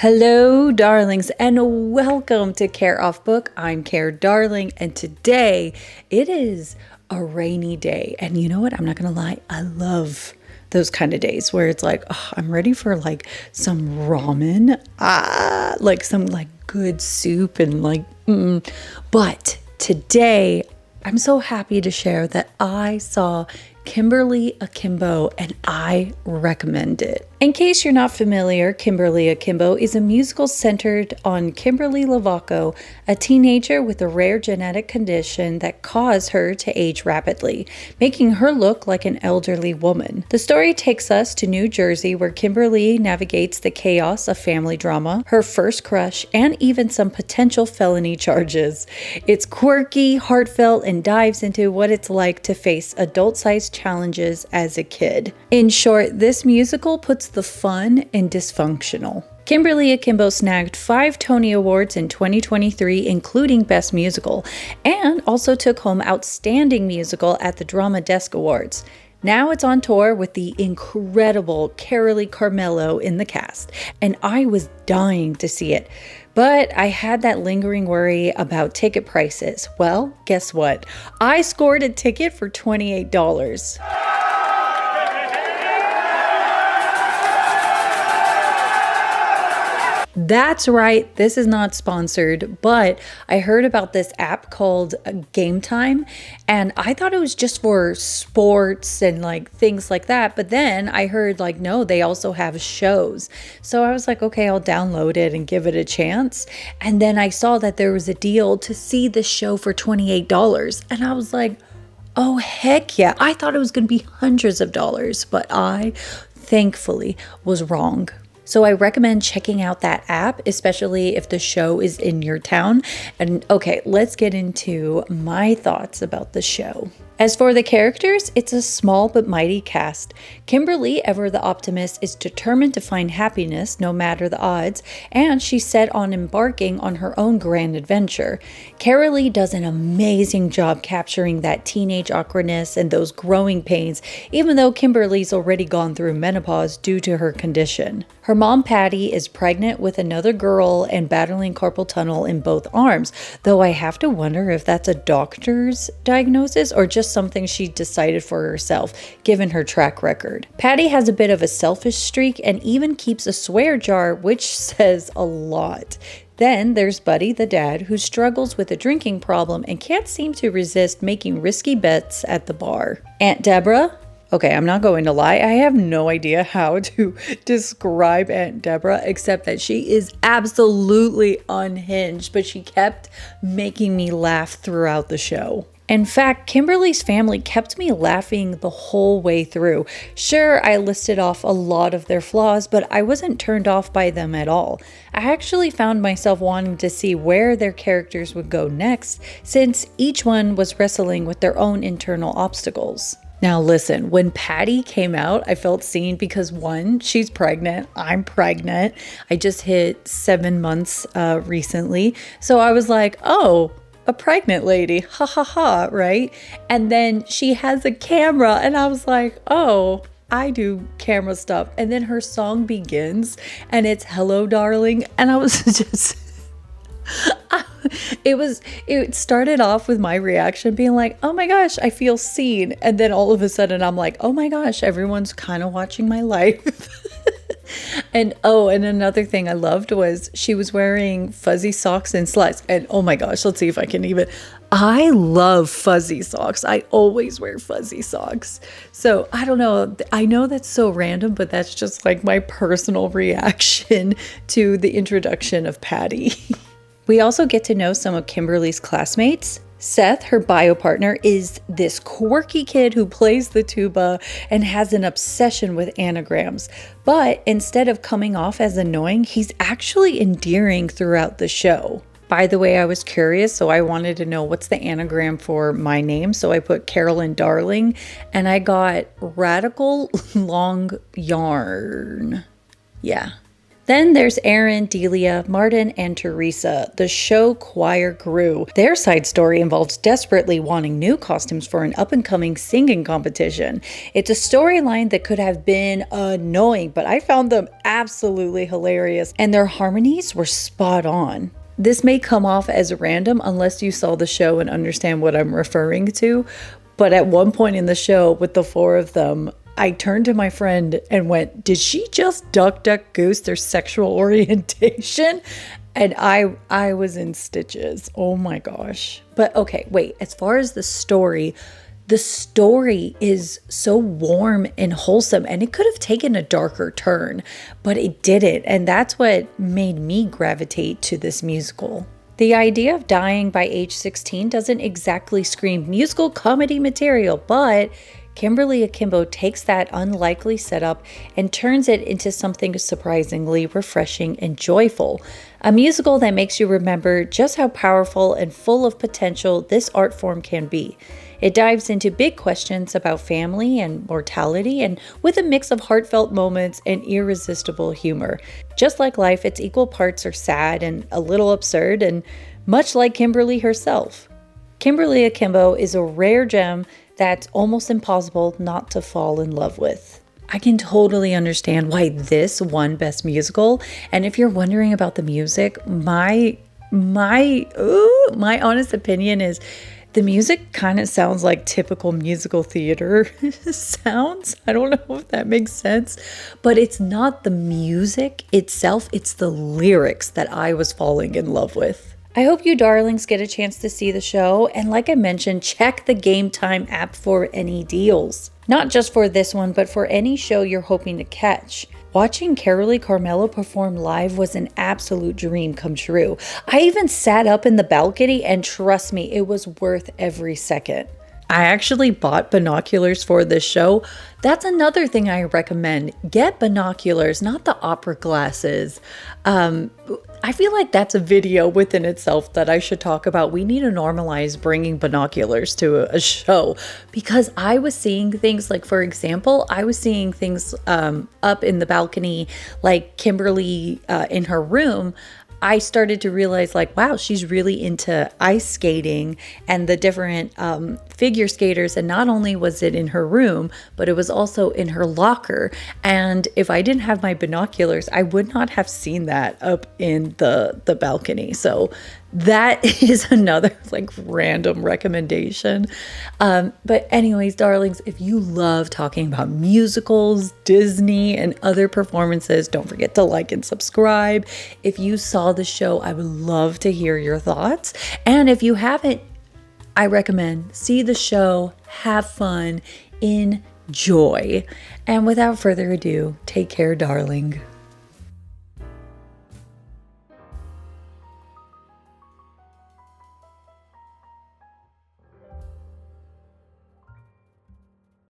Hello, darlings, and welcome to CareOffBook. I'm Care Darling, and today it is a rainy day. And you know what? I'm not going to lie. I love those kind of days where it's like, oh, I'm ready for like some ramen, like some like good soup and like, But today I'm so happy to share that I saw Kimberly Akimbo and I recommend it. In case you're not familiar, Kimberly Akimbo is a musical centered on Kimberly Lovaco, a teenager with a rare genetic condition that caused her to age rapidly, making her look like an elderly woman. The story takes us to New Jersey, where Kimberly navigates the chaos of family drama, her first crush, and even some potential felony charges. It's quirky, heartfelt, and dives into what it's like to face adult-sized challenges as a kid. In short, this musical puts the fun in dysfunctional. Kimberly Akimbo snagged 5 Tony Awards in 2023, including Best Musical, and also took home Outstanding Musical at the Drama Desk Awards. Now it's on tour with the incredible Carolee Carmello in the cast, and I was dying to see it. But I had that lingering worry about ticket prices. Well, guess what? I scored a ticket for $28. That's right, this is not sponsored, but I heard about this app called Gametime, and I thought it was just for sports and like things like that. But then I heard like, no, they also have shows. So I was like, okay, I'll download it and give it a chance. And then I saw that there was a deal to see the show for $28. And I was like, oh, heck yeah. I thought it was going to be hundreds of dollars, but I thankfully was wrong. So I recommend checking out that app, especially if the show is in your town. And okay, let's get into my thoughts about the show. As for the characters, it's a small but mighty cast. Kimberly, ever the optimist, is determined to find happiness no matter the odds, and she's set on embarking on her own grand adventure. Carolee does an amazing job capturing that teenage awkwardness and those growing pains, even though Kimberly's already gone through menopause due to her condition. Her mom, Patty, is pregnant with another girl and battling carpal tunnel in both arms, though I have to wonder if that's a doctor's diagnosis or just something she decided for herself, given her track record. Patty has a bit of a selfish streak and even keeps a swear jar, which says a lot. Then there's Buddy, the dad, who struggles with a drinking problem and can't seem to resist making risky bets at the bar. Aunt Deborah? Okay, I'm not going to lie. I have no idea how to describe Aunt Deborah, except that she is absolutely unhinged, but she kept making me laugh throughout the show. In fact, Kimberly's family kept me laughing the whole way through. Sure, I listed off a lot of their flaws, but I wasn't turned off by them at all. I actually found myself wanting to see where their characters would go next, since each one was wrestling with their own internal obstacles. Now listen, when Patty came out, I felt seen because one, she's pregnant. I'm pregnant. I just hit 7 months recently. So I was like, oh, a pregnant lady, ha ha ha, right? And then she has a camera and I was like, oh, I do camera stuff. And then her song begins and it's Hello, Darling. And I was just... It started off with my reaction being like, oh my gosh, I feel seen. And then all of a sudden I'm like, oh my gosh, everyone's kind of watching my life. And another thing I loved was she was wearing fuzzy socks and slides. And oh my gosh, let's see if I can even... I love fuzzy socks. I always wear fuzzy socks. So I don't know. I know that's so random, but that's just like my personal reaction to the introduction of Patty. We also get to know some of Kimberly's classmates. Seth, her bio partner, is this quirky kid who plays the tuba and has an obsession with anagrams. But instead of coming off as annoying, he's actually endearing throughout the show. By the way, I was curious, so I wanted to know what's the anagram for my name. So I put Carolyn Darling, and I got Radical Long Yarn. Yeah. Then there's Aaron, Delia, Martin, and Teresa. The show choir grew. Their side story involves desperately wanting new costumes for an up-and-coming singing competition. It's a storyline that could have been annoying, but I found them absolutely hilarious, and their harmonies were spot on. This may come off as random unless you saw the show and understand what I'm referring to, but at one point in the show with the four of them, I turned to my friend and went, did she just duck goose their sexual orientation? And I was in stitches. Oh my gosh. But okay, wait, as far as the story is so warm and wholesome, and it could have taken a darker turn, but it didn't. And that's what made me gravitate to this musical. The idea of dying by age 16 doesn't exactly scream musical comedy material, but Kimberly Akimbo takes that unlikely setup and turns it into something surprisingly refreshing and joyful. A musical that makes you remember just how powerful and full of potential this art form can be. It dives into big questions about family and mortality, and with a mix of heartfelt moments and irresistible humor. Just like life, its equal parts are sad and a little absurd, and much like Kimberly herself. Kimberly Akimbo is a rare gem that's almost impossible not to fall in love with. I can totally understand why this won Best Musical, and if you're wondering about the music, my honest opinion is the music kind of sounds like typical musical theater sounds. I don't know if that makes sense, but it's not the music itself, it's the lyrics that I was falling in love with. I hope you darlings get a chance to see the show, and like I mentioned, check the Gametime app for any deals. Not just for this one, but for any show you're hoping to catch. Watching Carolee Carmello perform live was an absolute dream come true. I even sat up in the balcony, and trust me, it was worth every second. I actually bought binoculars for this show. That's another thing I recommend. Get binoculars, not the opera glasses. I feel like that's a video within itself that I should talk about. We need to normalize bringing binoculars to a show, because I was seeing things like, for example, I was seeing things up in the balcony, like Kimberly in her room. I started to realize, like, wow, she's really into ice skating and the different figure skaters. And not only was it in her room, but it was also in her locker. And if I didn't have my binoculars, I would not have seen that up in the balcony. So that is another like random recommendation. But anyways, darlings, if you love talking about musicals, Disney, and other performances, don't forget to like and subscribe. If you saw the show, I would love to hear your thoughts. And if you haven't, I recommend see the show, have fun, enjoy. And without further ado, take care, darling.